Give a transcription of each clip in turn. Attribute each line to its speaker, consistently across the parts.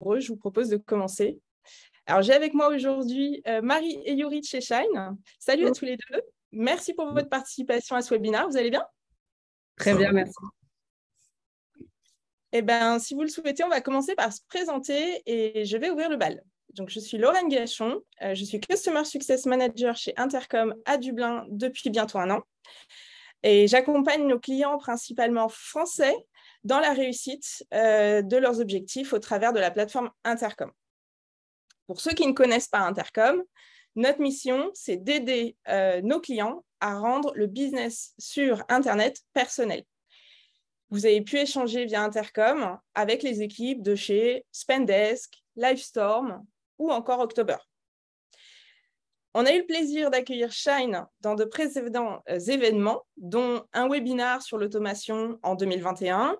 Speaker 1: Je vous propose de commencer. Alors, j'ai avec moi aujourd'hui Marie et Yuri de chez Shine. Salut à tous les deux. Merci pour votre participation à ce webinaire. Vous allez bien?
Speaker 2: Très bien, merci.
Speaker 1: Eh bien, si vous le souhaitez, on va commencer par se présenter et je vais ouvrir le bal. Donc, je suis Lorraine Gachon. Je suis Customer Success Manager chez Intercom à Dublin depuis bientôt 1 an. Et j'accompagne nos clients principalement français dans la réussite de leurs objectifs au travers de la plateforme Intercom. Pour ceux qui ne connaissent pas Intercom, notre mission, c'est d'aider nos clients à rendre le business sur Internet personnel. Vous avez pu échanger via Intercom avec les équipes de chez Spendesk, Livestorm ou encore October. On a eu le plaisir d'accueillir Shine dans de précédents événements, dont un webinaire sur l'automation en 2021,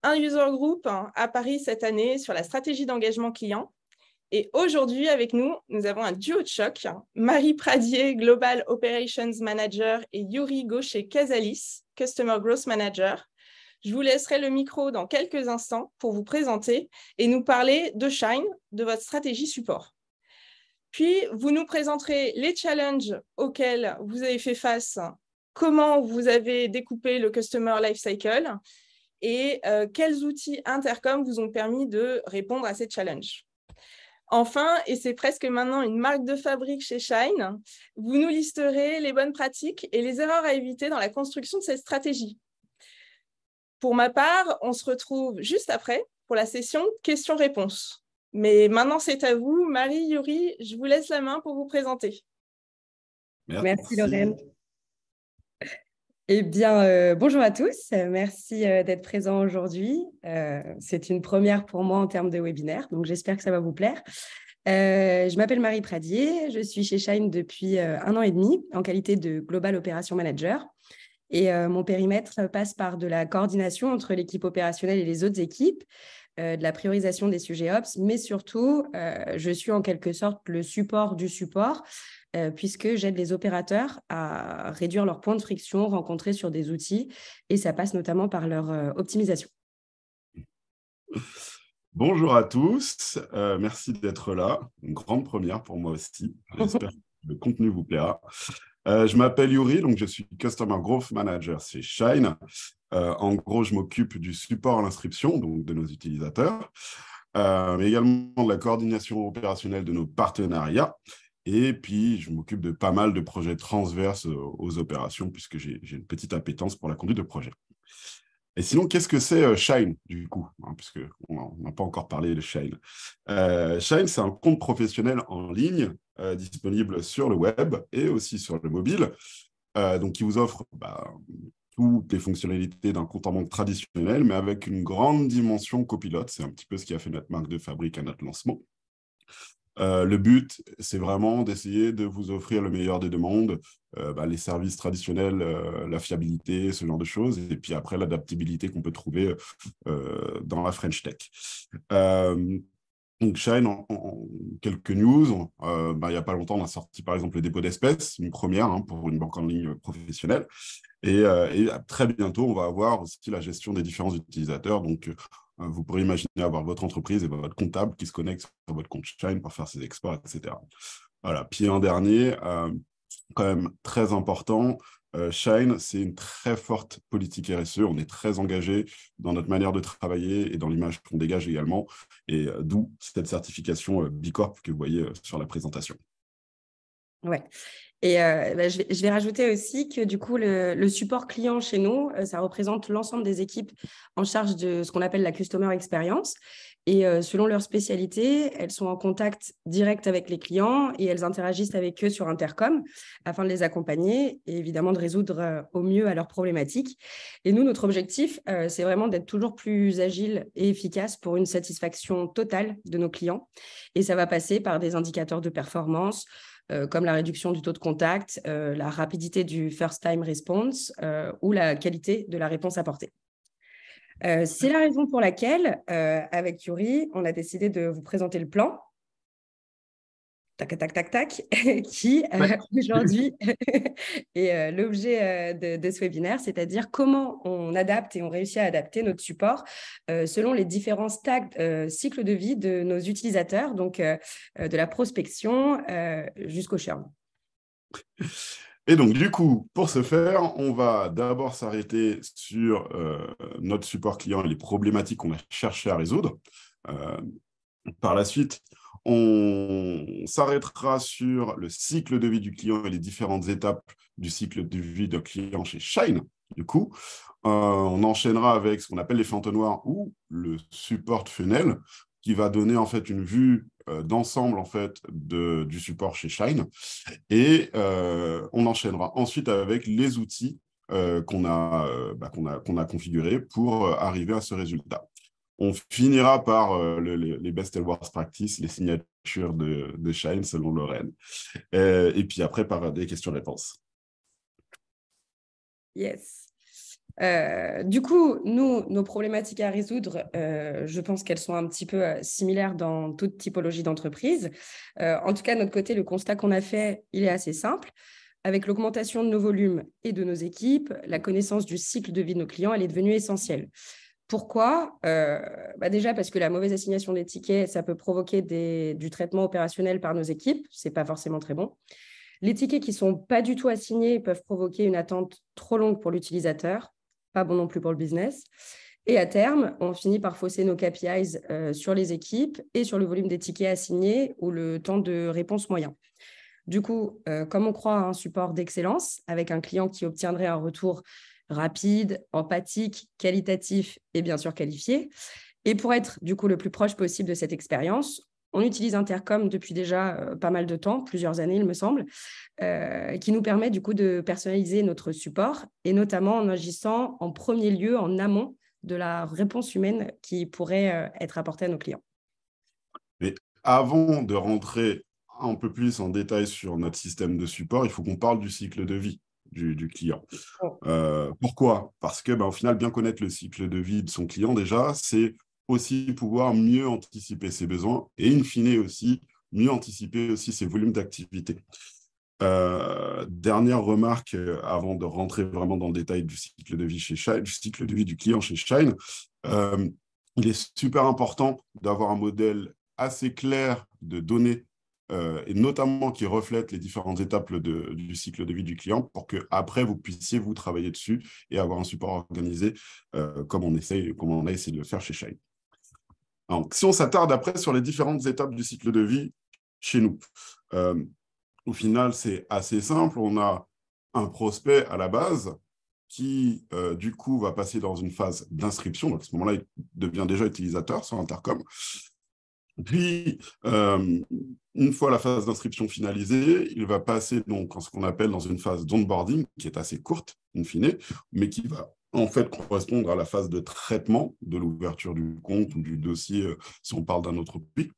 Speaker 1: un user group à Paris cette année sur la stratégie d'engagement client. Et aujourd'hui, avec nous, nous avons un duo de choc, Marie Pradier, Global Operations Manager, et Yuri Gaucher-Casalis, Customer Growth Manager. Je vous laisserai le micro dans quelques instants pour vous présenter et nous parler de Shine, de votre stratégie support. Puis, vous nous présenterez les challenges auxquels vous avez fait face, comment vous avez découpé le Customer Lifecycle et quels outils Intercom vous ont permis de répondre à ces challenges. Enfin, et c'est presque maintenant une marque de fabrique chez Shine, vous nous listerez les bonnes pratiques et les erreurs à éviter dans la construction de cette stratégie. Pour ma part, on se retrouve juste après pour la session questions-réponses. Mais maintenant, c'est à vous. Marie, Yuri, je vous laisse la main pour vous présenter.
Speaker 2: Merci Lorraine. Eh bien, bonjour à tous. Merci d'être présents aujourd'hui. C'est une première pour moi en termes de webinaire, donc j'espère que ça va vous plaire. Je m'appelle Marie Pradier, je suis chez Shine depuis 1 an et demi en qualité de Global Operation Manager. Et mon périmètre passe par de la coordination entre l'équipe opérationnelle et les autres équipes, de la priorisation des sujets Ops, mais surtout, je suis en quelque sorte le support du support, puisque j'aide les opérateurs à réduire leurs points de friction rencontrés sur des outils, et ça passe notamment par leur optimisation.
Speaker 3: Bonjour à tous, merci d'être là, une grande première pour moi aussi, j'espère que le contenu vous plaira. Je m'appelle Yuri, donc je suis Customer Growth Manager chez Shine. En gros, je m'occupe du support à l'inscription, donc de nos utilisateurs, mais également de la coordination opérationnelle de nos partenariats. Et puis, je m'occupe de pas mal de projets transverses aux opérations, puisque j'ai une petite appétence pour la conduite de projet. Et sinon, qu'est-ce que c'est Shine, du coup, puisqu'on n'a pas encore parlé de Shine. Shine, c'est un compte professionnel en ligne disponible sur le web et aussi sur le mobile, donc qui vous offre toutes les fonctionnalités d'un compte en banque traditionnel, mais avec une grande dimension copilote. C'est un petit peu ce qui a fait notre marque de fabrique à notre lancement. Le but, c'est vraiment d'essayer de vous offrir le meilleur des deux mondes, les services traditionnels, la fiabilité, ce genre de choses, et puis après l'adaptabilité qu'on peut trouver dans la French Tech. Donc Shine, en quelques news, il n'y a pas longtemps, on a sorti par exemple le dépôt d'espèces, une première pour une banque en ligne professionnelle, et très bientôt, on va avoir aussi la gestion des différents utilisateurs, donc vous pourrez imaginer avoir votre entreprise et votre comptable qui se connecte sur votre compte Shine pour faire ses exports, etc. Voilà. Puis un dernier, quand même très important, Shine, c'est une très forte politique RSE. On est très engagé dans notre manière de travailler et dans l'image qu'on dégage également, et d'où cette certification B Corp que vous voyez sur la présentation.
Speaker 2: Ouais. Et je vais rajouter aussi que du coup, le support client chez nous, ça représente l'ensemble des équipes en charge de ce qu'on appelle la Customer Experience. Et selon leur spécialité, elles sont en contact direct avec les clients et elles interagissent avec eux sur Intercom afin de les accompagner et évidemment de résoudre au mieux à leurs problématiques. Et nous, notre objectif, c'est vraiment d'être toujours plus agile et efficace pour une satisfaction totale de nos clients. Et ça va passer par des indicateurs de performance, comme la réduction du taux de contact, la rapidité du first time response ou la qualité de la réponse apportée. C'est la raison pour laquelle, avec Yuri, on a décidé de vous présenter le plan. tac, tac, tac, tac, qui aujourd'hui est l'objet de ce webinaire, c'est-à-dire comment on adapte et on réussit à adapter notre support selon les différents cycles de vie de nos utilisateurs, donc de la prospection jusqu'au churn.
Speaker 3: Et donc, du coup, pour ce faire, on va d'abord s'arrêter sur notre support client et les problématiques qu'on a cherché à résoudre. Par la suite, on s'arrêtera sur le cycle de vie du client et les différentes étapes du cycle de vie d'un client chez Shine. Du coup, on enchaînera avec ce qu'on appelle les entonnoirs ou le support funnel, qui va donner en fait une vue d'ensemble en fait du support chez Shine. Et on enchaînera ensuite avec les outils qu'on a configurés pour arriver à ce résultat. On finira par les best and worst practices, les signatures de Shine selon Lorraine. Et puis après, par des questions-réponses.
Speaker 2: Yes. Du coup, nos problématiques à résoudre, je pense qu'elles sont un petit peu similaires dans toute typologie d'entreprise. En tout cas, de notre côté, le constat qu'on a fait, il est assez simple. Avec l'augmentation de nos volumes et de nos équipes, la connaissance du cycle de vie de nos clients, elle est devenue essentielle. Pourquoi ? Déjà parce que la mauvaise assignation des tickets, ça peut provoquer du traitement opérationnel par nos équipes. Ce n'est pas forcément très bon. Les tickets qui ne sont pas du tout assignés peuvent provoquer une attente trop longue pour l'utilisateur. Pas bon non plus pour le business. Et à terme, on finit par fausser nos KPIs sur les équipes et sur le volume des tickets assignés ou le temps de réponse moyen. Du coup, comme on croit à un support d'excellence, avec un client qui obtiendrait un retour rapide, empathique, qualitatif et bien sûr qualifié. Et pour être du coup le plus proche possible de cette expérience, on utilise Intercom depuis déjà pas mal de temps, plusieurs années il me semble, qui nous permet du coup de personnaliser notre support et notamment en agissant en premier lieu en amont de la réponse humaine qui pourrait être apportée à nos clients.
Speaker 3: Mais avant de rentrer un peu plus en détail sur notre système de support, il faut qu'on parle du cycle de vie du client. Pourquoi ? Parce que, au final, bien connaître le cycle de vie de son client, déjà, c'est aussi pouvoir mieux anticiper ses besoins et, in fine, aussi mieux anticiper aussi ses volumes d'activité. Dernière remarque avant de rentrer vraiment dans le détail du cycle de vie chez Shine, du cycle de vie du client chez Shine. Il est super important d'avoir un modèle assez clair de données et notamment qui reflète les différentes étapes du cycle de vie du client pour qu'après, vous puissiez vous travailler dessus et avoir un support organisé comme on a essayé de le faire chez Shine. Donc, si on s'attarde après sur les différentes étapes du cycle de vie chez nous, au final, c'est assez simple. On a un prospect à la base qui, du coup, va passer dans une phase d'inscription. Donc, à ce moment-là, il devient déjà utilisateur sur Intercom. Puis, une fois la phase d'inscription finalisée, il va passer donc en ce qu'on appelle dans une phase d'onboarding, qui est assez courte, in fine, mais qui va en fait correspondre à la phase de traitement de l'ouverture du compte ou du dossier, si on parle d'un autre pays.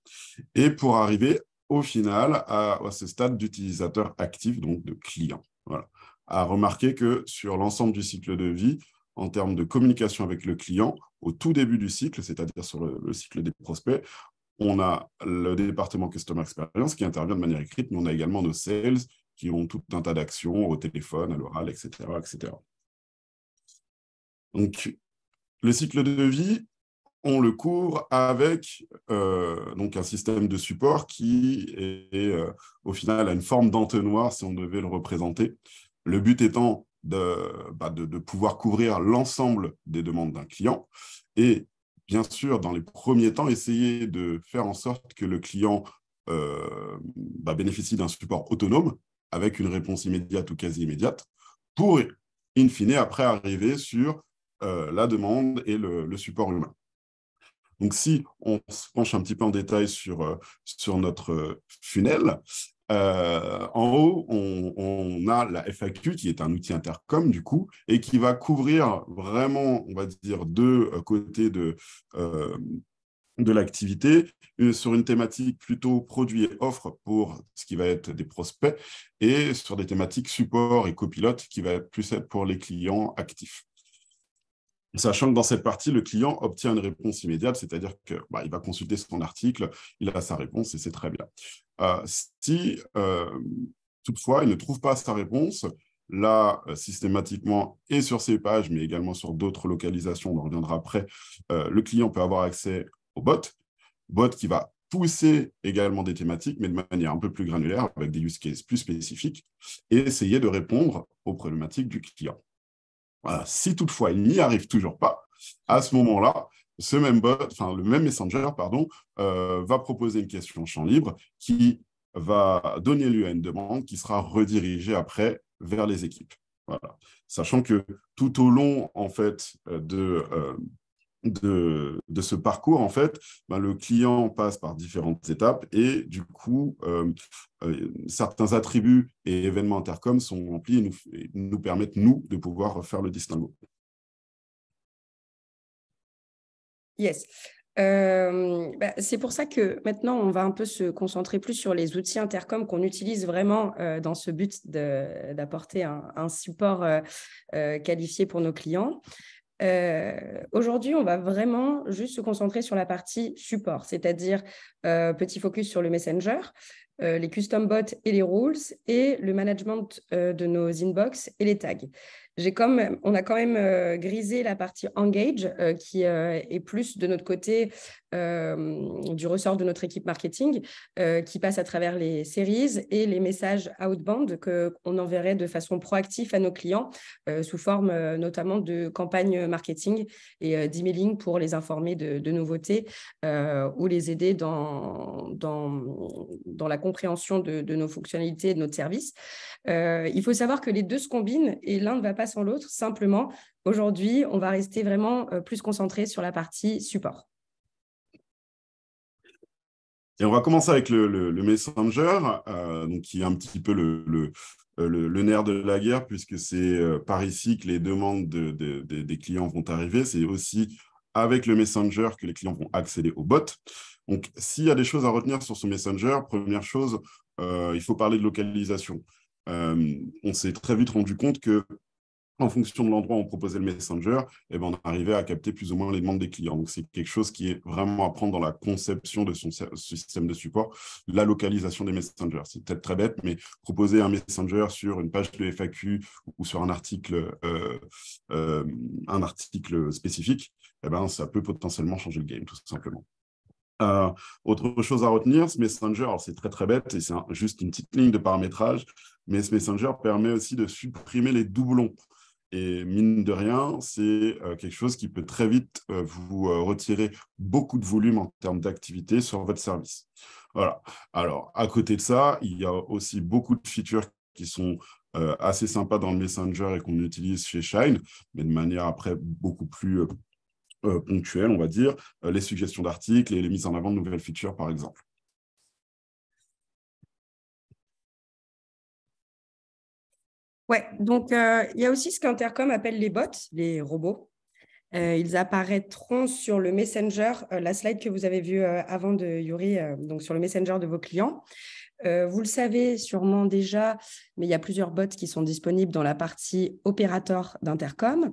Speaker 3: Et pour arriver au final à ce stade d'utilisateur actif, donc de client. Voilà. À remarquer que sur l'ensemble du cycle de vie, en termes de communication avec le client, au tout début du cycle, c'est-à-dire sur le cycle des prospects, on a le département Customer Experience qui intervient de manière écrite, mais on a également nos sales qui ont tout un tas d'actions au téléphone, à l'oral, etc., etc. Donc, le cycle de vie, on le couvre avec donc un système de support qui est au final à une forme d'entonnoir si on devait le représenter. Le but étant de pouvoir couvrir l'ensemble des demandes d'un client et bien sûr, dans les premiers temps, essayer de faire en sorte que le client bénéficie d'un support autonome avec une réponse immédiate ou quasi immédiate pour, in fine, après arriver sur la demande et le support humain. Donc, si on se penche un petit peu en détail sur notre funnel, en haut, on a la FAQ qui est un outil Intercom du coup et qui va couvrir vraiment, on va dire, deux côtés de l'activité, sur une thématique plutôt produit et offre pour ce qui va être des prospects et sur des thématiques support et copilote qui va plus être pour les clients actifs. Sachant que dans cette partie, le client obtient une réponse immédiate, c'est-à-dire qu'il va consulter son article, il a sa réponse et c'est très bien. Si toutefois, il ne trouve pas sa réponse, là, systématiquement, et sur ces pages, mais également sur d'autres localisations, on en reviendra après, le client peut avoir accès au bot qui va pousser également des thématiques, mais de manière un peu plus granulaire, avec des use cases plus spécifiques, et essayer de répondre aux problématiques du client. Voilà. Si toutefois il n'y arrive toujours pas, à ce moment-là, le même messenger va proposer une question champ libre qui va donner lieu à une demande qui sera redirigée après vers les équipes. Voilà. Sachant que tout au long en fait, de ce parcours, en fait, le client passe par différentes étapes et du coup, certains attributs et événements intercom sont remplis et nous permettent, nous, de pouvoir faire le distinguo.
Speaker 2: Yes. C'est pour ça que maintenant, on va un peu se concentrer plus sur les outils intercom qu'on utilise vraiment dans ce but d'apporter un support qualifié pour nos clients. Aujourd'hui, on va vraiment juste se concentrer sur la partie support, c'est-à-dire petit focus sur le Messenger, les custom bots et les rules et le management de nos inbox et les tags. On a quand même grisé la partie engage qui est plus de notre côté du ressort de notre équipe marketing qui passe à travers les series et les messages outbound qu'on enverrait de façon proactive à nos clients sous forme notamment de campagnes marketing et d'emailing pour les informer de nouveautés ou les aider dans la compréhension de nos fonctionnalités et de notre service. Il faut savoir que les deux se combinent et l'un ne va pas sans l'autre. Simplement, aujourd'hui, on va rester vraiment plus concentré sur la partie support.
Speaker 3: Et on va commencer avec le Messenger, donc qui est un petit peu le nerf de la guerre, puisque c'est par ici que les demandes des clients vont arriver. C'est aussi avec le Messenger que les clients vont accéder au bot. Donc, s'il y a des choses à retenir sur ce Messenger, première chose, il faut parler de localisation. On s'est très vite rendu compte que en fonction de l'endroit où on proposait le Messenger, on arrivait à capter plus ou moins les demandes des clients. Donc, c'est quelque chose qui est vraiment à prendre dans la conception de son système de support, la localisation des messengers. C'est peut-être très bête, mais proposer un Messenger sur une page de FAQ ou sur un article spécifique, ça peut potentiellement changer le game, tout simplement. Autre chose à retenir, ce Messenger, c'est très très bête et c'est juste une petite ligne de paramétrage, mais ce Messenger permet aussi de supprimer les doublons. Et mine de rien, c'est quelque chose qui peut très vite vous retirer beaucoup de volume en termes d'activité sur votre service. Voilà. Alors, à côté de ça, il y a aussi beaucoup de features qui sont assez sympas dans le Messenger et qu'on utilise chez Shine, mais de manière après beaucoup plus ponctuelle, on va dire, les suggestions d'articles et les mises en avant de nouvelles features, par exemple.
Speaker 2: Ouais, donc il y a aussi ce qu'Intercom appelle les bots, les robots. Ils apparaîtront sur le Messenger, la slide que vous avez vue avant de Yuri, donc sur le Messenger de vos clients. Vous le savez sûrement déjà, mais il y a plusieurs bots qui sont disponibles dans la partie opérateur d'Intercom.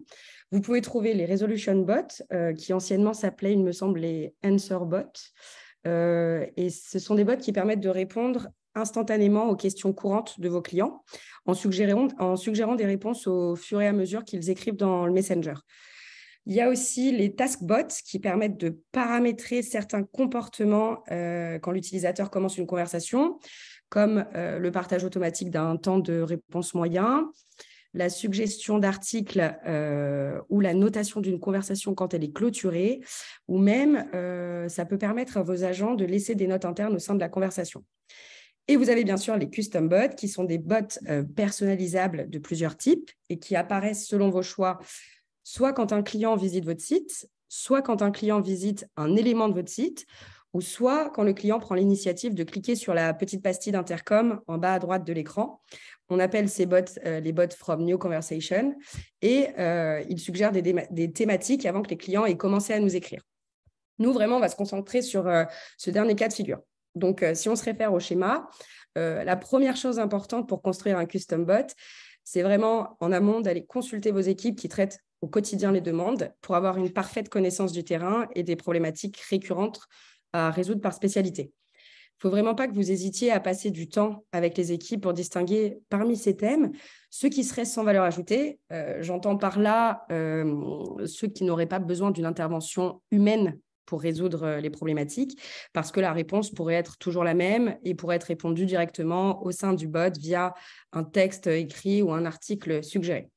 Speaker 2: Vous pouvez trouver les Resolution Bots, qui anciennement s'appelaient, il me semble, les Answer Bots. Et ce sont des bots qui permettent de répondre instantanément aux questions courantes de vos clients en suggérant des réponses au fur et à mesure qu'ils écrivent dans le Messenger. Il y a aussi les taskbots qui permettent de paramétrer certains comportements quand l'utilisateur commence une conversation, comme le partage automatique d'un temps de réponse moyen, la suggestion d'articles ou la notation d'une conversation quand elle est clôturée, ou même ça peut permettre à vos agents de laisser des notes internes au sein de la conversation. Et vous avez bien sûr les custom bots, qui sont des bots personnalisables de plusieurs types et qui apparaissent selon vos choix, soit quand un client visite votre site, soit quand un client visite un élément de votre site, ou soit quand le client prend l'initiative de cliquer sur la petite pastille d'Intercom en bas à droite de l'écran. On appelle ces bots les bots from New Conversation et ils suggèrent des thématiques avant que les clients aient commencé à nous écrire. Nous, vraiment, on va se concentrer sur ce dernier cas de figure. Donc, si on se réfère au schéma, la première chose importante pour construire un custom bot, c'est vraiment en amont d'aller consulter vos équipes qui traitent au quotidien les demandes pour avoir une parfaite connaissance du terrain et des problématiques récurrentes à résoudre par spécialité. Il ne faut vraiment pas que vous hésitiez à passer du temps avec les équipes pour distinguer parmi ces thèmes ceux qui seraient sans valeur ajoutée. J'entends par là ceux qui n'auraient pas besoin d'une intervention humaine pour résoudre les problématiques, parce que la réponse pourrait être toujours la même et pourrait être répondue directement au sein du bot via un texte écrit ou un article suggéré.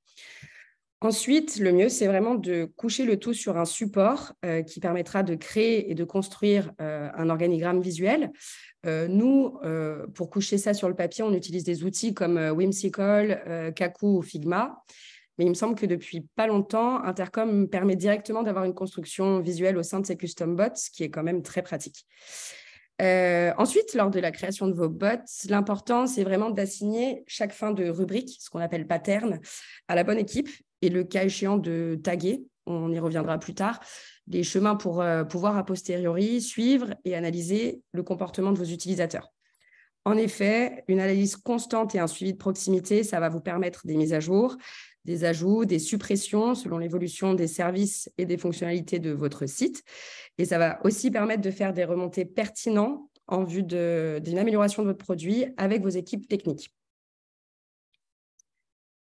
Speaker 2: Ensuite, le mieux, c'est vraiment de coucher le tout sur un support qui permettra de créer et de construire un organigramme visuel. Nous, pour coucher ça sur le papier, on utilise des outils comme Whimsical, Kaku ou Figma. Mais il me semble que depuis pas longtemps, Intercom permet directement d'avoir une construction visuelle au sein de ses custom bots, ce qui est quand même très pratique. Ensuite, lors de la création de vos bots, l'important, c'est vraiment d'assigner chaque fin de rubrique, ce qu'on appelle pattern, à la bonne équipe et le cas échéant de taguer, on y reviendra plus tard, les chemins pour pouvoir a posteriori suivre et analyser le comportement de vos utilisateurs. En effet, une analyse constante et un suivi de proximité, ça va vous permettre des mises à jour, des ajouts, des suppressions selon l'évolution des services et des fonctionnalités de votre site. Et ça va aussi permettre de faire des remontées pertinentes en vue d'une amélioration de votre produit avec vos équipes techniques.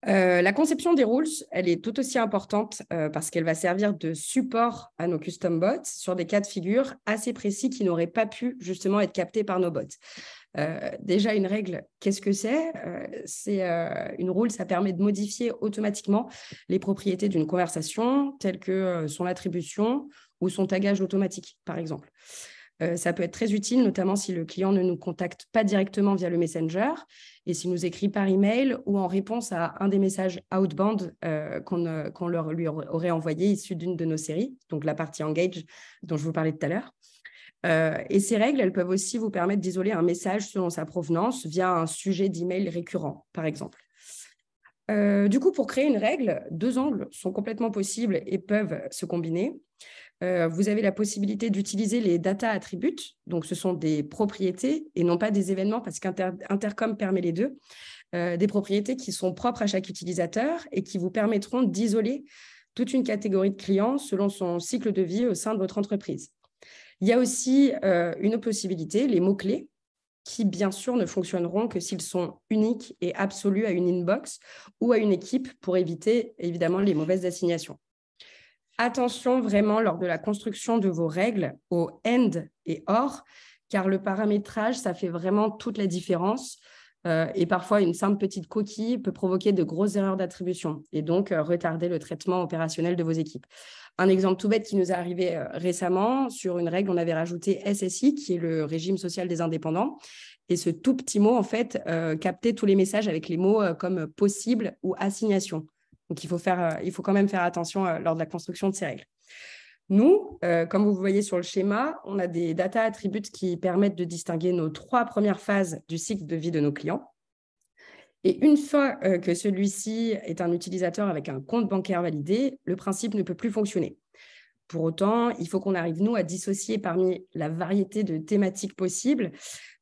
Speaker 2: La conception des rules, elle est tout aussi importante parce qu'elle va servir de support à nos custom bots sur des cas de figure assez précis qui n'auraient pas pu justement être captés par nos bots. Déjà, une règle, qu'est-ce que c'est? Une rule, ça permet de modifier automatiquement les propriétés d'une conversation, telles que son attribution ou son tagage automatique, par exemple. Ça peut être très utile, notamment si le client ne nous contacte pas directement via le Messenger et s'il nous écrit par email ou en réponse à un des messages outbound qu'on lui aurait envoyé issu d'une de nos séries, donc la partie Engage dont je vous parlais tout à l'heure. Et ces règles, elles peuvent aussi vous permettre d'isoler un message selon sa provenance via un sujet d'email récurrent, par exemple. Du coup, pour créer une règle, deux angles sont complètement possibles et peuvent se combiner. Vous avez la possibilité d'utiliser les data attributes, donc ce sont des propriétés et non pas des événements parce qu'Intercom permet les deux, des propriétés qui sont propres à chaque utilisateur et qui vous permettront d'isoler toute une catégorie de clients selon son cycle de vie au sein de votre entreprise. Il y a aussi une autre possibilité, les mots-clés, qui bien sûr ne fonctionneront que s'ils sont uniques et absolus à une inbox ou à une équipe pour éviter évidemment les mauvaises assignations. Attention vraiment lors de la construction de vos règles au end et or, car le paramétrage, ça fait vraiment toute la différence. Et parfois, une simple petite coquille peut provoquer de grosses erreurs d'attribution et donc retarder le traitement opérationnel de vos équipes. Un exemple tout bête qui nous est arrivé récemment, sur une règle, on avait rajouté SSI, qui est le régime social des indépendants. Et ce tout petit mot, en fait, captait tous les messages avec les mots comme possible ou assignation. Donc, il faut quand même faire attention lors de la construction de ces règles. Nous, comme vous voyez sur le schéma, on a des data attributes qui permettent de distinguer nos 3 premières phases du cycle de vie de nos clients. Et une fois que celui-ci est un utilisateur avec un compte bancaire validé, le principe ne peut plus fonctionner. Pour autant, il faut qu'on arrive, nous, à dissocier parmi la variété de thématiques possibles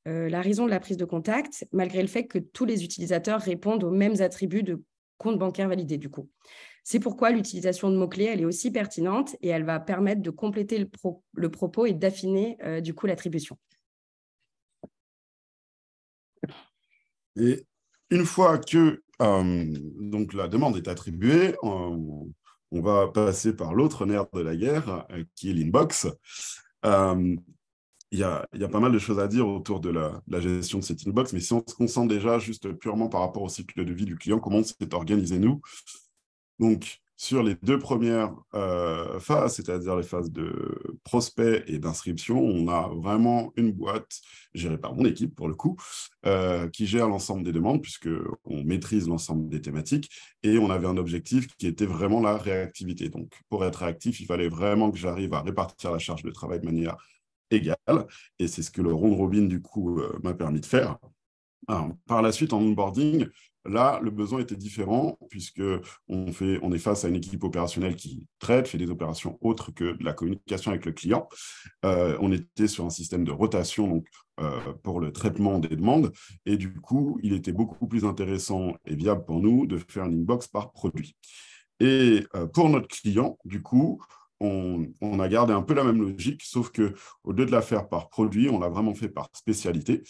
Speaker 2: la raison de la prise de contact, malgré le fait que tous les utilisateurs répondent aux mêmes attributs de compte bancaire validé, du coup. C'est pourquoi l'utilisation de mots-clés, elle est aussi pertinente et elle va permettre de compléter le propos et d'affiner, du coup, l'attribution.
Speaker 3: Et une fois que donc la demande est attribuée, on va passer par l'autre nerf de la guerre, qui est l'inbox. Il y a pas mal de choses à dire autour de la gestion de cette inbox, mais si on se concentre déjà juste purement par rapport au cycle de vie du client, comment on s'est organisé nous? Donc, sur les 2 premières phases, c'est-à-dire les phases de prospect et d'inscription, on a vraiment une boîte gérée par mon équipe, pour le coup, qui gère l'ensemble des demandes, puisqu'on maîtrise l'ensemble des thématiques, et on avait un objectif qui était vraiment la réactivité. Donc, pour être réactif, il fallait vraiment que j'arrive à répartir la charge de travail de manière égale, et c'est ce que le round robin, du coup, m'a permis de faire. Alors, par la suite, en onboarding, Là, le besoin était différent puisqu'on est face à une équipe opérationnelle qui fait des opérations autres que de la communication avec le client. On était sur un système de rotation donc, pour le traitement des demandes. Et du coup, il était beaucoup plus intéressant et viable pour nous de faire une inbox par produit. Et pour notre client, du coup, on a gardé un peu la même logique, sauf qu'au lieu de la faire par produit, on l'a vraiment fait par spécialité.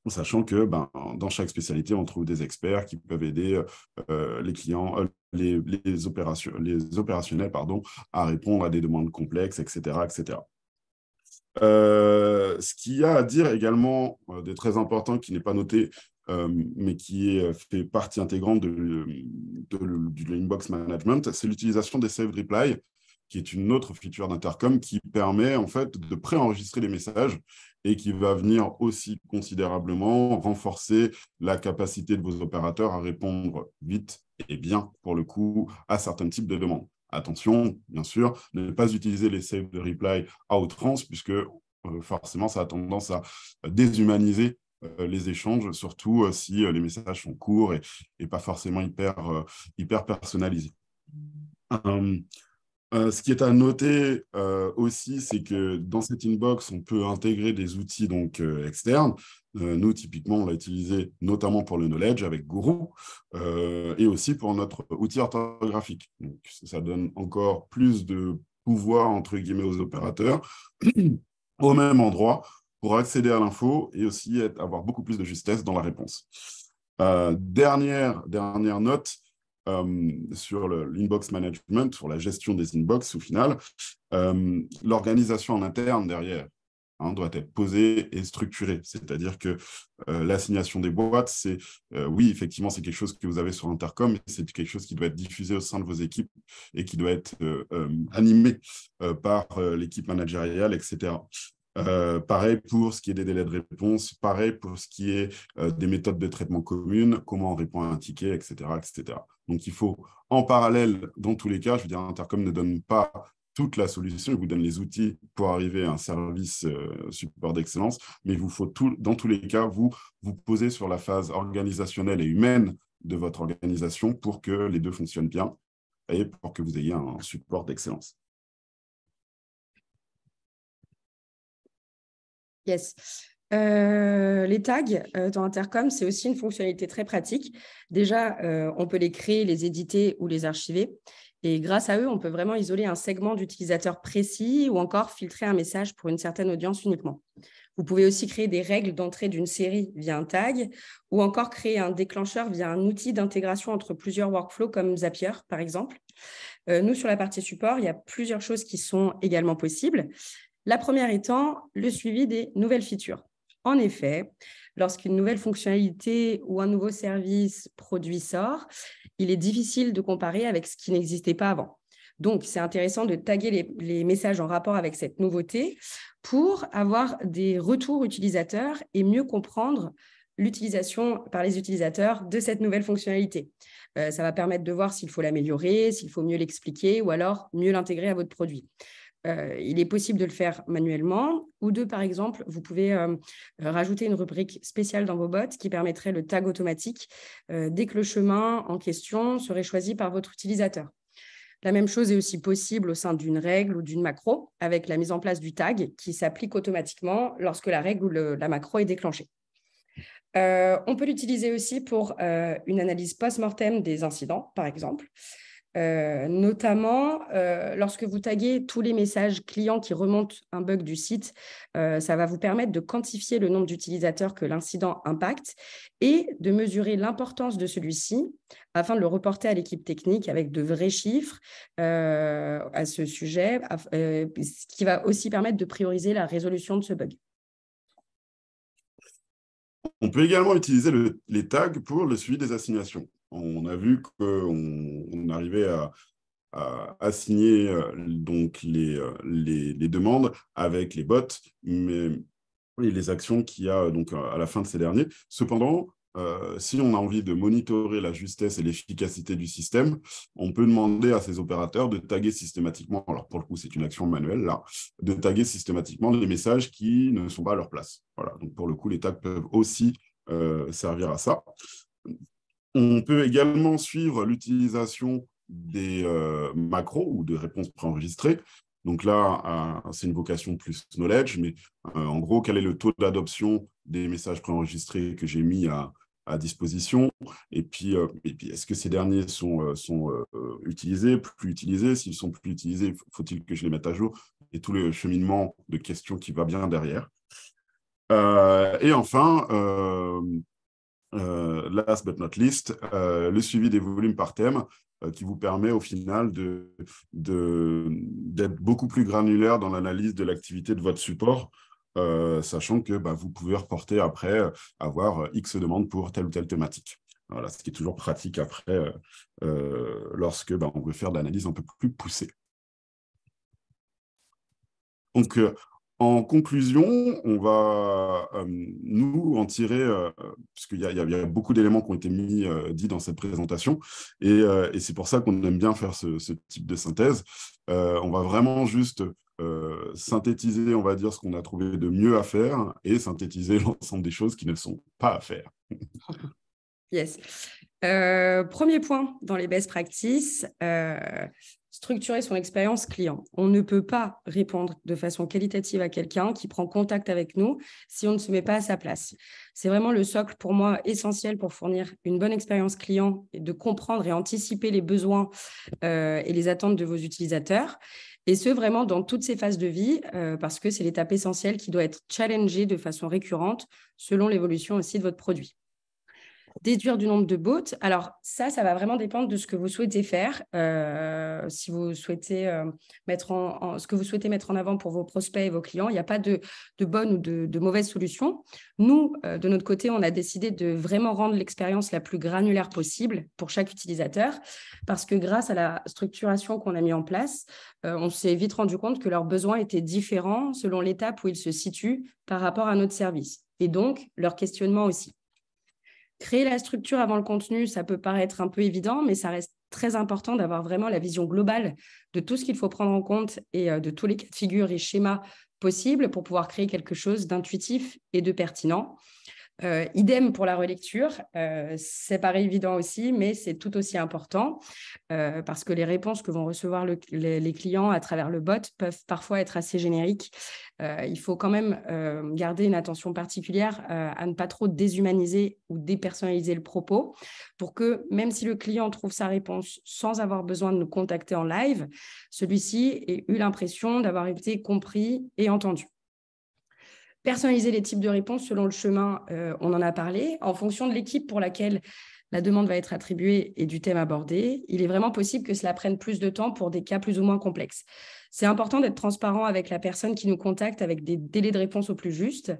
Speaker 3: Sachant que dans chaque spécialité, on trouve des experts qui peuvent aider les clients, les opérationnels à répondre à des demandes complexes, etc. etc. Ce qu'il y a à dire également de très important qui n'est pas noté, mais qui fait partie intégrante du inbox management, c'est l'utilisation des saved replies, qui est une autre feature d'Intercom qui permet en fait de préenregistrer les messages et qui va venir aussi considérablement renforcer la capacité de vos opérateurs à répondre vite et bien, pour le coup, à certains types de demandes. Attention, bien sûr, ne pas utiliser les saved replies à outrance, puisque forcément, ça a tendance à déshumaniser les échanges, surtout si les messages sont courts et pas forcément hyper personnalisés. Ce qui est à noter aussi, c'est que dans cette inbox, on peut intégrer des outils donc, externes. Nous, typiquement, on l'a utilisé notamment pour le knowledge avec Guru et aussi pour notre outil orthographique. Donc, ça donne encore plus de pouvoir, entre guillemets, aux opérateurs au même endroit pour accéder à l'info et aussi avoir beaucoup plus de justesse dans la réponse. Dernière note, sur l'inbox management, sur la gestion des inbox au final, l'organisation en interne derrière doit être posée et structurée. C'est-à-dire que l'assignation des boîtes, c'est oui, effectivement, c'est quelque chose que vous avez sur Intercom, mais c'est quelque chose qui doit être diffusé au sein de vos équipes et qui doit être animé par l'équipe managériale, etc. Pareil pour ce qui est des délais de réponse, pareil pour ce qui est des méthodes de traitement communes, comment on répond à un ticket, etc., etc. Donc, il faut, en parallèle, dans tous les cas, je veux dire, Intercom ne donne pas toute la solution, il vous donne les outils pour arriver à un service support d'excellence, mais il vous faut, dans tous les cas, vous poser sur la phase organisationnelle et humaine de votre organisation pour que les deux fonctionnent bien et pour que vous ayez un support d'excellence.
Speaker 2: Yes. Les tags dans Intercom, c'est aussi une fonctionnalité très pratique. Déjà, on peut les créer, les éditer ou les archiver. Et grâce à eux, on peut vraiment isoler un segment d'utilisateurs précis ou encore filtrer un message pour une certaine audience uniquement. Vous pouvez aussi créer des règles d'entrée d'une série via un tag ou encore créer un déclencheur via un outil d'intégration entre plusieurs workflows comme Zapier, par exemple. Nous, sur la partie support, il y a plusieurs choses qui sont également possibles. La première étant le suivi des nouvelles features. En effet, lorsqu'une nouvelle fonctionnalité ou un nouveau service produit sort, il est difficile de comparer avec ce qui n'existait pas avant. Donc, c'est intéressant de taguer les messages en rapport avec cette nouveauté pour avoir des retours utilisateurs et mieux comprendre l'utilisation par les utilisateurs de cette nouvelle fonctionnalité. Ça va permettre de voir s'il faut l'améliorer, s'il faut mieux l'expliquer ou alors mieux l'intégrer à votre produit. Il est possible de le faire manuellement ou par exemple, vous pouvez rajouter une rubrique spéciale dans vos bots qui permettrait le tag automatique dès que le chemin en question serait choisi par votre utilisateur. La même chose est aussi possible au sein d'une règle ou d'une macro avec la mise en place du tag qui s'applique automatiquement lorsque la règle ou la macro est déclenchée. On peut l'utiliser aussi pour une analyse post-mortem des incidents, par exemple. Notamment lorsque vous taguez tous les messages clients qui remontent un bug du site, ça va vous permettre de quantifier le nombre d'utilisateurs que l'incident impacte et de mesurer l'importance de celui-ci afin de le reporter à l'équipe technique avec de vrais chiffres à ce sujet, ce qui va aussi permettre de prioriser la résolution de ce bug.
Speaker 3: On peut également utiliser les tags pour le suivi des assignations. On a vu qu'on arrivait à assigner donc les demandes avec les bots et les actions qu'il y a donc, à la fin de ces derniers. Cependant, si on a envie de monitorer la justesse et l'efficacité du système, on peut demander à ces opérateurs de taguer systématiquement, alors pour le coup c'est une action manuelle là, de taguer systématiquement les messages qui ne sont pas à leur place. Voilà, donc pour le coup les tags peuvent aussi servir à ça. On peut également suivre l'utilisation des macros ou de réponses préenregistrées. Donc là, c'est une vocation plus knowledge, mais en gros, quel est le taux d'adoption des messages préenregistrés que j'ai mis à disposition? Et puis est-ce que ces derniers sont utilisés, plus utilisés? S'ils sont plus utilisés, faut-il que je les mette à jour? Et tout le cheminement de questions qui va bien derrière. Et enfin, last but not least, le suivi des volumes par thème qui vous permet au final d'être beaucoup plus granulaire dans l'analyse de l'activité de votre support, sachant que vous pouvez reporter après, avoir X demandes pour telle ou telle thématique. Voilà, ce qui est toujours pratique après lorsque on veut faire de l'analyse un peu plus poussée. Donc, en conclusion, on va nous en tirer, puisqu'il y a beaucoup d'éléments qui ont été dits dans cette présentation, et c'est pour ça qu'on aime bien faire ce type de synthèse. On va vraiment juste synthétiser, on va dire, ce qu'on a trouvé de mieux à faire et synthétiser l'ensemble des choses qui ne sont pas à faire.
Speaker 2: Yes. Premier point dans les best practices, structurer son expérience client. On ne peut pas répondre de façon qualitative à quelqu'un qui prend contact avec nous si on ne se met pas à sa place. C'est vraiment le socle pour moi essentiel pour fournir une bonne expérience client et de comprendre et anticiper les besoins et les attentes de vos utilisateurs. Et ce, vraiment dans toutes ces phases de vie, parce que c'est l'étape essentielle qui doit être challengée de façon récurrente selon l'évolution aussi de votre produit. Déduire du nombre de bots. Alors ça va vraiment dépendre de ce que vous souhaitez faire. Si vous souhaitez ce que vous souhaitez mettre en avant pour vos prospects et vos clients, il n'y a pas de bonne ou de mauvaise solution. Nous, de notre côté, on a décidé de vraiment rendre l'expérience la plus granulaire possible pour chaque utilisateur, parce que grâce à la structuration qu'on a mis en place, on s'est vite rendu compte que leurs besoins étaient différents selon l'étape où ils se situent par rapport à notre service, et donc leur questionnement aussi. Créer la structure avant le contenu, ça peut paraître un peu évident, mais ça reste très important d'avoir vraiment la vision globale de tout ce qu'il faut prendre en compte et de tous les cas de figure et schémas possibles pour pouvoir créer quelque chose d'intuitif et de pertinent. Idem pour la relecture, c'est pareil évident aussi, mais c'est tout aussi important parce que les réponses que vont recevoir les clients à travers le bot peuvent parfois être assez génériques. Il faut quand même garder une attention particulière à ne pas trop déshumaniser ou dépersonnaliser le propos pour que même si le client trouve sa réponse sans avoir besoin de nous contacter en live, celui-ci ait eu l'impression d'avoir été compris et entendu. Personnaliser les types de réponses selon le chemin, on en a parlé. En fonction de l'équipe pour laquelle la demande va être attribuée et du thème abordé, il est vraiment possible que cela prenne plus de temps pour des cas plus ou moins complexes. C'est important d'être transparent avec la personne qui nous contacte avec des délais de réponse au plus juste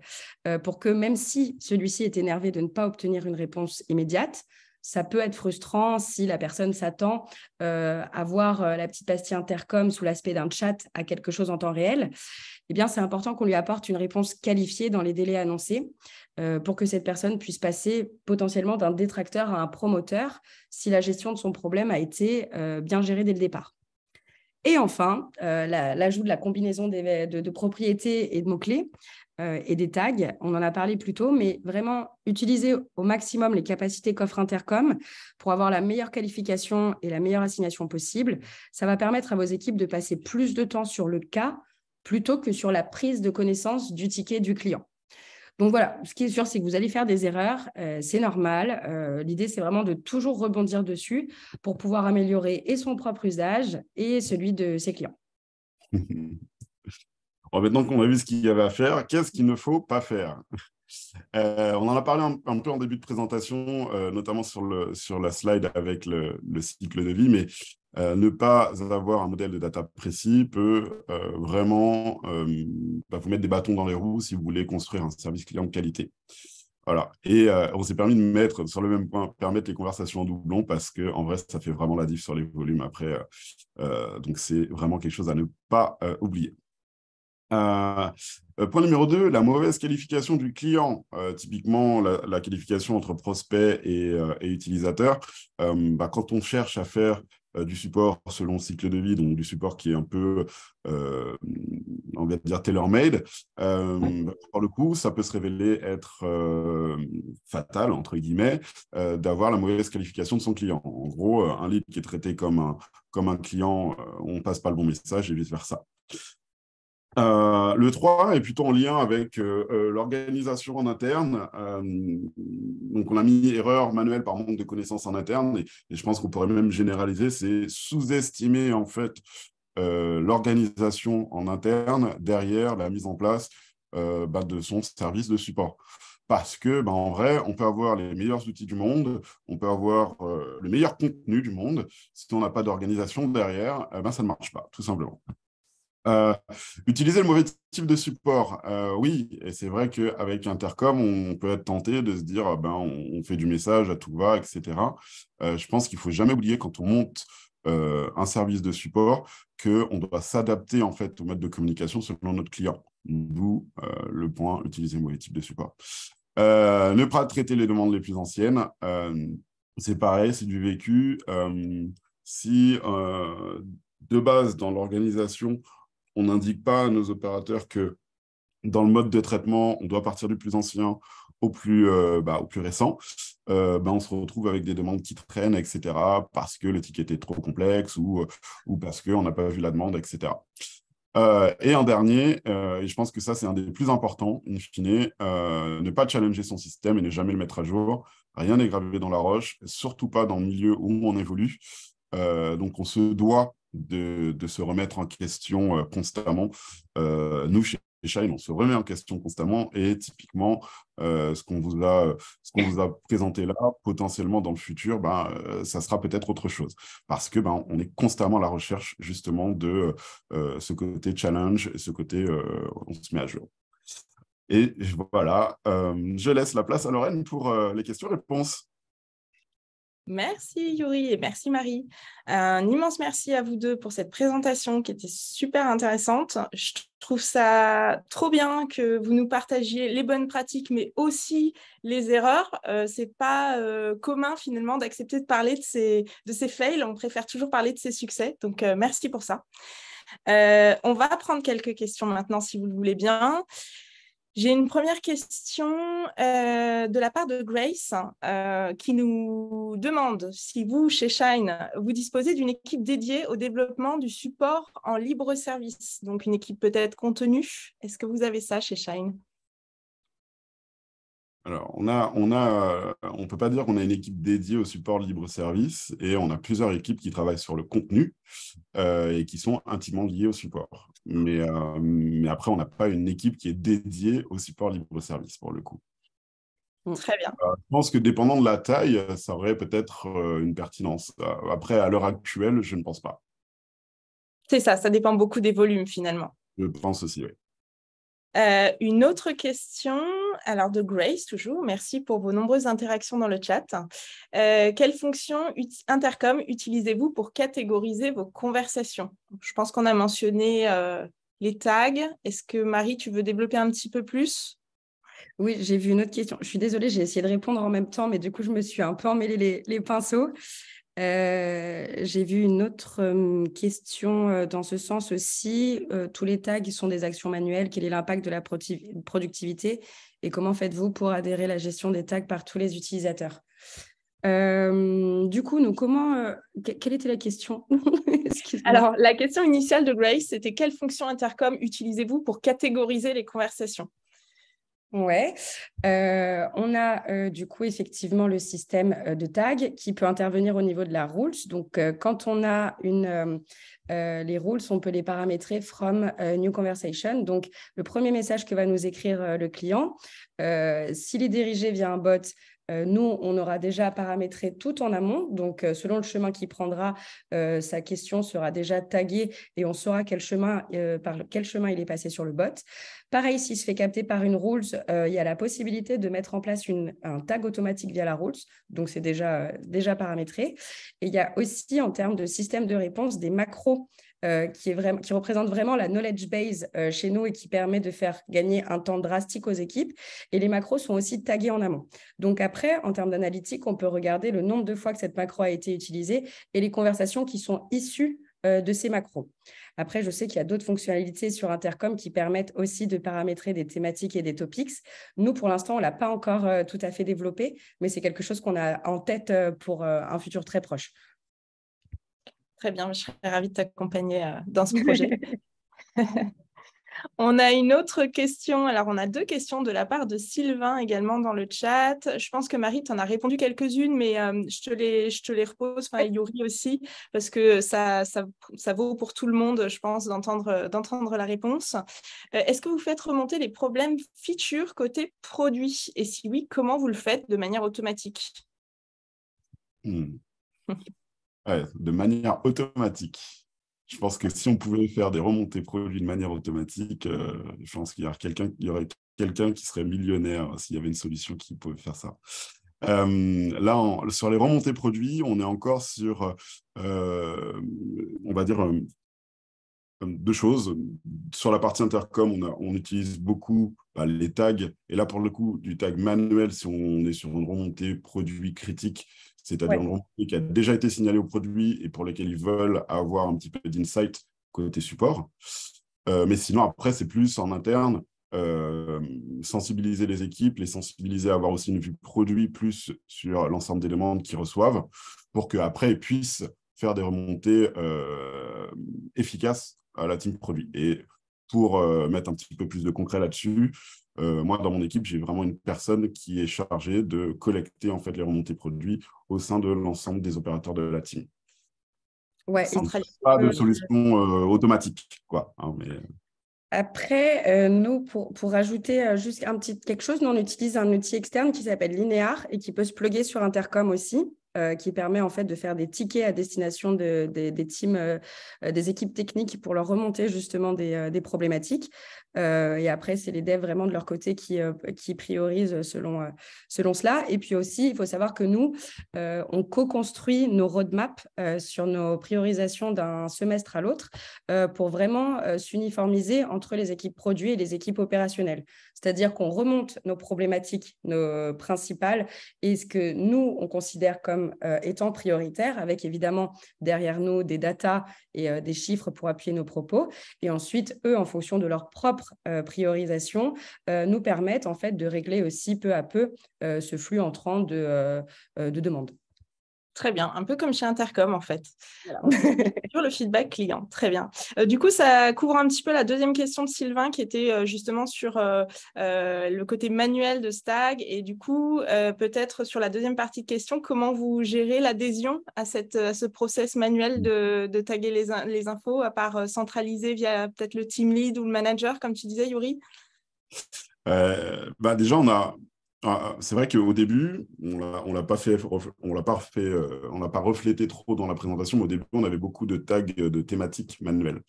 Speaker 2: pour que même si celui-ci est énervé de ne pas obtenir une réponse immédiate, ça peut être frustrant si la personne s'attend à voir la petite pastille intercom sous l'aspect d'un chat à quelque chose en temps réel. Eh bien, c'est important qu'on lui apporte une réponse qualifiée dans les délais annoncés pour que cette personne puisse passer potentiellement d'un détracteur à un promoteur si la gestion de son problème a été bien gérée dès le départ. Et enfin, l'ajout de la combinaison de propriétés et de mots-clés et des tags, on en a parlé plus tôt, mais vraiment utiliser au maximum les capacités qu'offre Intercom pour avoir la meilleure qualification et la meilleure assignation possible. Ça va permettre à vos équipes de passer plus de temps sur le cas plutôt que sur la prise de connaissance du ticket du client. Donc voilà, ce qui est sûr, c'est que vous allez faire des erreurs, c'est normal. L'idée, c'est vraiment de toujours rebondir dessus pour pouvoir améliorer et son propre usage et celui de ses clients.
Speaker 3: Alors maintenant qu'on a vu ce qu'il y avait à faire, qu'est-ce qu'il ne faut pas faire? On en a parlé un peu en début de présentation, notamment sur la slide avec le cycle de vie, mais ne pas avoir un modèle de data précis peut vraiment vous mettre des bâtons dans les roues si vous voulez construire un service client de qualité. Voilà. Et on s'est permis de mettre sur le même point, permettre les conversations en doublon parce qu'en vrai, ça fait vraiment la diff sur les volumes après. Donc, c'est vraiment quelque chose à ne pas oublier. Point numéro 2, la mauvaise qualification du client. Typiquement, la qualification entre prospect et utilisateur. Quand on cherche à faire du support selon le cycle de vie, donc du support qui est un peu, on va dire, tailor-made, pour le coup, ça peut se révéler être fatal, entre guillemets, d'avoir la mauvaise qualification de son client. En gros, un lead qui est traité comme un client, on ne passe pas le bon message et vice-versa. Le 3 est plutôt en lien avec l'organisation en interne. Donc, on a mis erreur manuelle par manque de connaissances en interne et je pense qu'on pourrait même généraliser, c'est sous-estimer en fait l'organisation en interne derrière la mise en place de son service de support. Parce que, en vrai, on peut avoir les meilleurs outils du monde, on peut avoir le meilleur contenu du monde. Si on n'a pas d'organisation derrière, ça ne marche pas, tout simplement. Utiliser le mauvais type de support, oui, et c'est vrai qu'avec Intercom, on peut être tenté de se dire, on fait du message à tout va, etc. Je pense qu'il ne faut jamais oublier quand on monte un service de support qu'on doit s'adapter en fait au mode de communication selon notre client. D'où le point, utiliser le mauvais type de support. Ne pas traiter les demandes les plus anciennes, c'est pareil, c'est du vécu. Si de base, dans l'organisation, on n'indique pas à nos opérateurs que dans le mode de traitement, on doit partir du plus ancien au plus récent, on se retrouve avec des demandes qui traînent, etc., parce que le ticket était trop complexe ou parce qu'on n'a pas vu la demande, etc. Et en dernier, et je pense que ça, c'est un des plus importants, in fine, ne pas challenger son système et ne jamais le mettre à jour. Rien n'est gravé dans la roche, surtout pas dans le milieu où on évolue. Donc, on se doit de se remettre en question constamment. Nous, chez Shine, on se remet en question constamment et typiquement, ce qu'on vous a présenté là, potentiellement dans le futur, ça sera peut-être autre chose parce que on est constamment à la recherche justement de ce côté challenge, ce côté on se met à jour. Et voilà, je laisse la place à Lorraine pour les questions-réponses.
Speaker 1: Merci Yuri et merci Marie. Un immense merci à vous deux pour cette présentation qui était super intéressante. Je trouve ça trop bien que vous nous partagiez les bonnes pratiques, mais aussi les erreurs. C'est pas commun finalement d'accepter de parler de ces fails. On préfère toujours parler de ses succès. Donc merci pour ça. On va prendre quelques questions maintenant si vous le voulez bien. J'ai une première question de la part de Grace qui nous demande si vous, chez Shine, vous disposez d'une équipe dédiée au développement du support en libre service, donc une équipe peut-être contenue. Est-ce que vous avez ça chez Shine ?
Speaker 3: Alors, on peut pas dire qu'on a une équipe dédiée au support libre service et on a plusieurs équipes qui travaillent sur le contenu et qui sont intimement liées au support. Mais après, on n'a pas une équipe qui est dédiée au support libre service pour le coup.
Speaker 1: Très bien.
Speaker 3: Je pense que dépendant de la taille, ça aurait peut-être une pertinence. Après, à l'heure actuelle, je ne pense pas.
Speaker 1: C'est ça, ça dépend beaucoup des volumes finalement.
Speaker 3: Je pense aussi, oui.
Speaker 1: Une autre question, alors de Grace toujours, merci pour vos nombreuses interactions dans le chat. Quelle fonction Intercom utilisez-vous pour catégoriser vos conversations ? Je pense qu'on a mentionné les tags. Est-ce que Marie, tu veux développer un petit peu plus ?
Speaker 2: Oui, j'ai vu une autre question. Je suis désolée, j'ai essayé de répondre en même temps, mais du coup, je me suis un peu emmêlé les pinceaux. J'ai vu une autre question dans ce sens aussi. Tous les tags sont des actions manuelles. Quel est l'impact de la productivité et comment faites-vous pour adhérer à la gestion des tags par tous les utilisateurs ? Du coup, quelle était la question ?
Speaker 1: Alors, la question initiale de Grace, c'était quelle fonction Intercom utilisez-vous pour catégoriser les conversations ?
Speaker 2: Ouais, on a du coup effectivement le système de tag qui peut intervenir au niveau de la rules. Donc, quand on a les rules, on peut les paramétrer from new conversation. Donc, le premier message que va nous écrire le client, s'il est dirigé via un bot, nous, on aura déjà paramétré tout en amont. Donc, selon le chemin qu'il prendra, sa question sera déjà taguée et on saura par quel chemin il est passé sur le bot. Pareil, s'il se fait capter par une rules, il y a la possibilité de mettre en place un tag automatique via la rules. Donc, c'est déjà paramétré. Et il y a aussi, en termes de système de réponse, des macros qui représente vraiment la knowledge base chez nous et qui permet de faire gagner un temps drastique aux équipes. Et les macros sont aussi tagués en amont. Donc après, en termes d'analytique, on peut regarder le nombre de fois que cette macro a été utilisée et les conversations qui sont issues de ces macros. Après, je sais qu'il y a d'autres fonctionnalités sur Intercom qui permettent aussi de paramétrer des thématiques et des topics. Nous, pour l'instant, on ne l'a pas encore tout à fait développé, mais c'est quelque chose qu'on a en tête pour un futur très proche.
Speaker 1: Très bien, je serais ravie de t'accompagner dans ce projet. On a une autre question. Alors, on a 2 questions de la part de Sylvain également dans le chat. Je pense que Marie, tu en as répondu quelques-unes, mais je te les repose, enfin, et Yuri aussi, parce que ça vaut pour tout le monde, je pense, d'entendre la réponse. Est-ce que vous faites remonter les problèmes features côté produit? Et si oui, comment vous le faites de manière automatique?
Speaker 3: Ouais, de manière automatique. Je pense que si on pouvait faire des remontées produits de manière automatique, je pense qu'il y aurait quelqu'un qui serait millionnaire s'il y avait une solution qui pouvait faire ça. Là, sur les remontées produits, on est encore sur, on va dire, 2 choses. Sur la partie intercom, on utilise beaucoup les tags. Et là, pour le coup, du tag manuel, si on est sur une remontée produit critique, c'est-à-dire une remontée qui a déjà été signalée au produit et pour lesquels ils veulent avoir un petit peu d'insight côté support. Mais sinon, après, c'est plus en interne, sensibiliser les équipes, les sensibiliser à avoir aussi une vue produit plus sur l'ensemble des demandes qu'ils reçoivent pour qu'après, ils puissent faire des remontées efficaces à la team produit. Et pour mettre un petit peu plus de concret là-dessus, moi, dans mon équipe, j'ai vraiment une personne qui est chargée de collecter en fait, les remontées produits au sein de l'ensemble des opérateurs de la team.
Speaker 2: Ouais,
Speaker 3: pas de solution automatique, quoi. Hein, mais...
Speaker 2: Après, nous, pour rajouter juste quelque chose, nous, on utilise un outil externe qui s'appelle Linear et qui peut se plugger sur Intercom aussi, qui permet en fait de faire des tickets à destination des teams, des équipes techniques pour leur remonter justement des problématiques. Et après, c'est les devs vraiment de leur côté qui priorisent selon cela. Et puis aussi, il faut savoir que nous, on co-construit nos roadmaps sur nos priorisations d'un semestre à l'autre pour vraiment s'uniformiser entre les équipes produits et les équipes opérationnelles. C'est-à-dire qu'on remonte nos problématiques nos principales et ce que nous, on considère comme étant prioritaire, avec évidemment derrière nous des datas et des chiffres pour appuyer nos propos. Et ensuite, eux, en fonction de leur propre priorisation, nous permettent en fait de régler aussi peu à peu ce flux entrant de demandes.
Speaker 1: Très bien, un peu comme chez Intercom en fait. Voilà. Sur le feedback client, très bien. Du coup, ça couvre un petit peu la deuxième question de Sylvain qui était justement sur le côté manuel de Stag et du coup, peut-être sur la deuxième partie de question, comment vous gérez l'adhésion à ce process manuel de taguer les infos, à part centraliser via peut-être le team lead ou le manager, comme tu disais, Yuri?
Speaker 3: Déjà, c'est vrai qu'au début, on l'a pas reflété trop dans la présentation, mais au début, on avait beaucoup de tags de thématiques manuelles.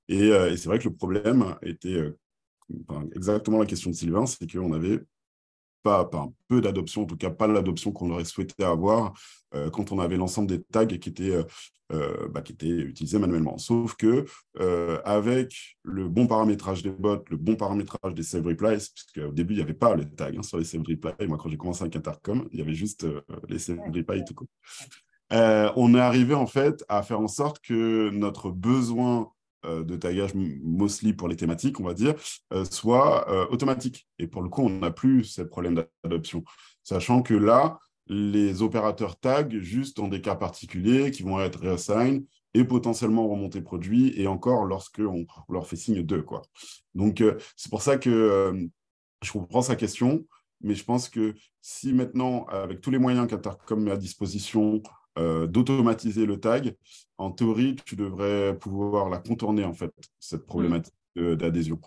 Speaker 3: Et c'est vrai que le problème était exactement la question de Sylvain, c'est qu'on avait pas un peu d'adoption, en tout cas pas l'adoption qu'on aurait souhaité avoir quand on avait l'ensemble des tags qui étaient utilisés manuellement. Sauf que avec le bon paramétrage des bots, le bon paramétrage des save replies, puisqu'au début, il n'y avait pas les tags sur les save replies. Moi, quand j'ai commencé avec Intercom, il y avait juste les save replies tout court. On est arrivé en fait à faire en sorte que notre besoin de tagage mostly pour les thématiques, on va dire, soit automatique. Et pour le coup, on n'a plus ces problèmes d'adoption. Sachant que là, les opérateurs taguent juste dans des cas particuliers qui vont être reassigned et potentiellement remonter produit, et encore lorsqu'on leur fait signe d'eux, quoi. Donc, c'est pour ça que je comprends sa question, mais je pense que si maintenant, avec tous les moyens qu'Intercom met à disposition, d'automatiser le tag, en théorie, tu devrais pouvoir la contourner, en fait, cette problématique d'adhésion.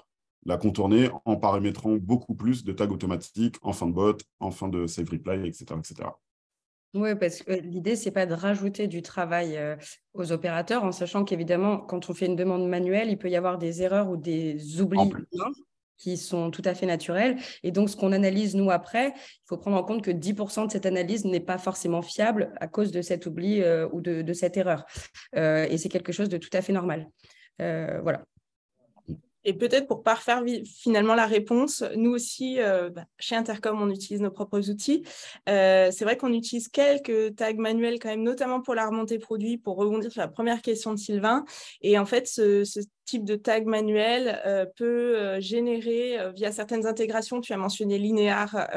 Speaker 3: La contourner en paramétrant beaucoup plus de tags automatiques en fin de bot, en fin de save reply, etc. etc.
Speaker 2: Oui, parce que l'idée, ce n'est pas de rajouter du travail aux opérateurs, en sachant qu'évidemment, quand on fait une demande manuelle, il peut y avoir des erreurs ou des oublis humains. qui sont tout à fait naturelles. Et donc, ce qu'on analyse, nous, après, il faut prendre en compte que 10% de cette analyse n'est pas forcément fiable à cause de cet oubli ou de cette erreur. Et c'est quelque chose de tout à fait normal. Voilà.
Speaker 1: Et peut-être pour parfaire finalement la réponse, nous aussi, chez Intercom, on utilise nos propres outils. C'est vrai qu'on utilise quelques tags manuels quand même, notamment pour la remontée produit, pour rebondir sur la première question de Sylvain. Et en fait, ce type de tag manuel peut générer via certaines intégrations. Tu as mentionné Linear,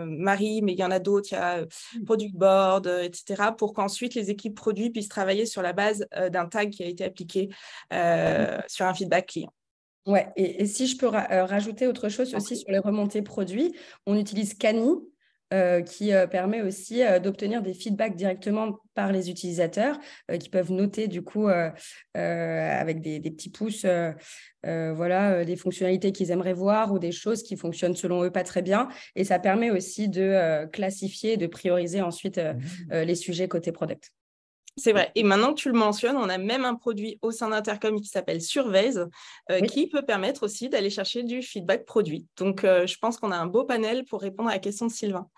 Speaker 1: Marie, mais il y en a d'autres, il y a Product Board, etc., pour qu'ensuite les équipes produits puissent travailler sur la base d'un tag qui a été appliqué sur un feedback client.
Speaker 2: Ouais, et si je peux rajouter autre chose aussi sur les remontées produits, on utilise Cani qui permet aussi d'obtenir des feedbacks directement par les utilisateurs qui peuvent noter du coup avec des petits pouces voilà, des fonctionnalités qu'ils aimeraient voir ou des choses qui fonctionnent selon eux pas très bien. Et ça permet aussi de classifier et de prioriser ensuite les sujets côté product.
Speaker 1: C'est vrai. Et maintenant que tu le mentionnes, on a même un produit au sein d'Intercom qui s'appelle Surveys, qui peut permettre aussi d'aller chercher du feedback produit. Donc, je pense qu'on a un beau panel pour répondre à la question de Sylvain.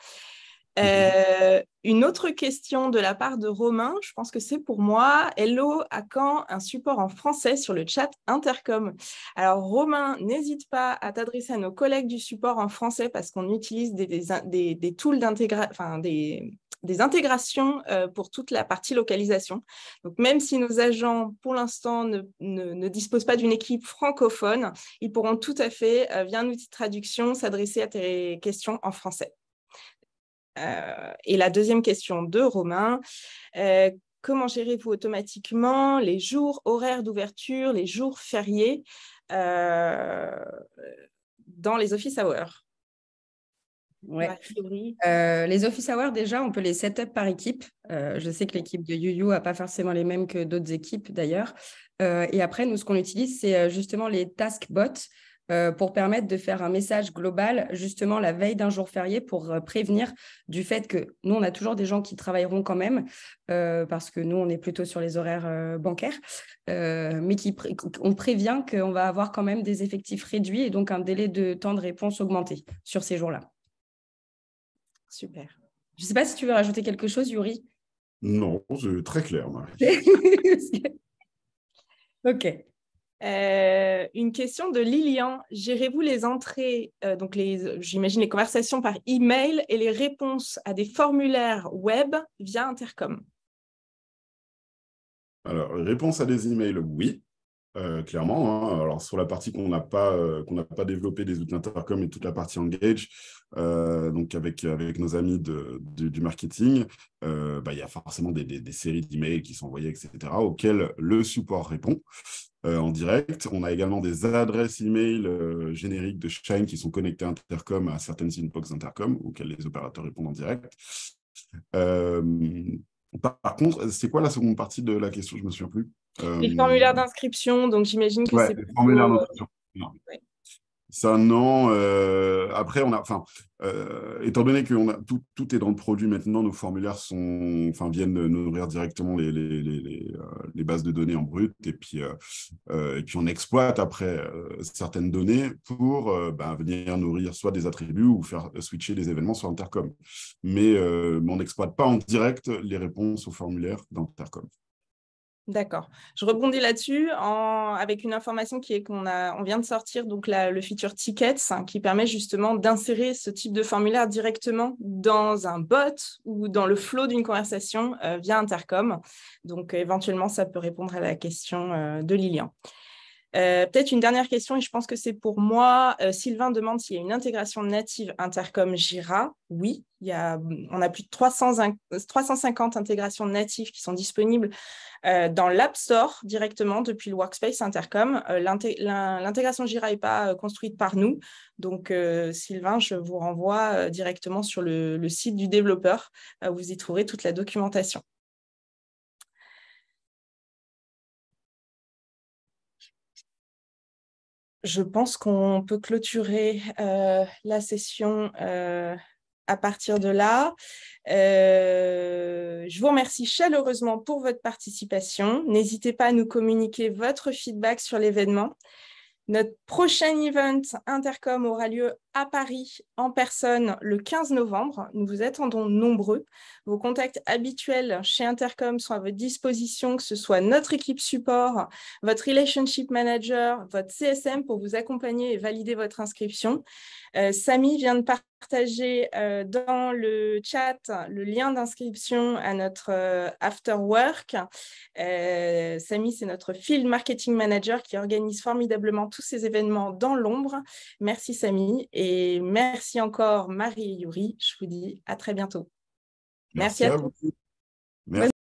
Speaker 1: Une autre question de la part de Romain, je pense que c'est pour moi. Hello, à quand un support en français sur le chat Intercom? Alors, Romain, n'hésite pas à t'adresser à nos collègues du support en français parce qu'on utilise des tools d'intégration, enfin des intégrations pour toute la partie localisation. Donc, même si nos agents, pour l'instant, ne disposent pas d'une équipe francophone, ils pourront tout à fait, via un outil de traduction, s'adresser à tes questions en français. Et la deuxième question de Romain, comment gérez-vous automatiquement les jours horaires d'ouverture, les jours fériés dans les office hours?
Speaker 2: Ouais. Les office hours, déjà, on peut les set up par équipe. Je sais que l'équipe de YouYou n'a pas forcément les mêmes que d'autres équipes, d'ailleurs. Et après, nous, ce qu'on utilise, c'est justement les task bots pour permettre de faire un message global, justement, la veille d'un jour férié pour prévenir du fait que nous, on a toujours des gens qui travailleront quand même, parce que nous, on est plutôt sur les horaires bancaires, mais on prévient qu'on va avoir quand même des effectifs réduits et donc un délai de temps de réponse augmenté sur ces jours-là.
Speaker 1: Super.
Speaker 2: Je ne sais pas si tu veux rajouter quelque chose, Yuri.
Speaker 3: Non, c'est très clair, Marie.
Speaker 2: Ok.
Speaker 1: Une question de Lilian. Gérez-vous les entrées, donc j'imagine les conversations par email et les réponses à des formulaires web via Intercom?
Speaker 3: Alors, réponse à des emails, oui. Clairement, hein. Alors sur la partie qu'on n'a pas développé des outils Intercom et toute la partie Engage, donc avec nos amis du marketing, il y a forcément des séries d'emails qui sont envoyées, etc., auxquelles le support répond en direct. On a également des adresses email génériques de Shine qui sont connectées à Intercom, à certaines inbox Intercom, auxquelles les opérateurs répondent en direct. Par contre, c'est quoi la seconde partie de la question? Je ne me souviens plus.
Speaker 1: Les formulaires d'inscription, donc j'imagine que c'est
Speaker 3: les formulaires d'inscription.
Speaker 1: Ouais.
Speaker 3: Ça, non. Après, étant donné que tout est dans le produit maintenant, nos formulaires viennent nourrir directement les bases de données en brut. Et puis on exploite après certaines données pour venir nourrir soit des attributs ou faire switcher des événements sur Intercom. Mais on n'exploite pas en direct les réponses aux formulaires d'Intercom.
Speaker 1: D'accord. Je rebondis là-dessus avec une information qui est qu'on vient de sortir donc le feature Tickets qui permet justement d'insérer ce type de formulaire directement dans un bot ou dans le flow d'une conversation via Intercom. Donc éventuellement, ça peut répondre à la question de Lilian. Peut-être une dernière question, et je pense que c'est pour moi. Sylvain demande s'il y a une intégration native Intercom Jira. Oui, on a plus de 350 intégrations natives qui sont disponibles dans l'App Store directement depuis le Workspace Intercom. L'intégration Jira n'est pas construite par nous. Donc, Sylvain, je vous renvoie directement sur le site du développeur. Vous y trouverez toute la documentation. Je pense qu'on peut clôturer la session à partir de là. Je vous remercie chaleureusement pour votre participation. N'hésitez pas à nous communiquer votre feedback sur l'événement. Notre prochain event Intercom aura lieu à Paris en personne le 15 novembre. Nous vous attendons nombreux. Vos contacts habituels chez Intercom sont à votre disposition, que ce soit notre équipe support, votre relationship manager, votre CSM pour vous accompagner et valider votre inscription. Samy vient de partager dans le chat le lien d'inscription à notre after work. Samy, c'est notre field marketing manager qui organise formidablement tous ces événements dans l'ombre. Merci Samy et merci encore Marie et Yuri. Je vous dis à très bientôt.
Speaker 3: Merci à vous. Merci.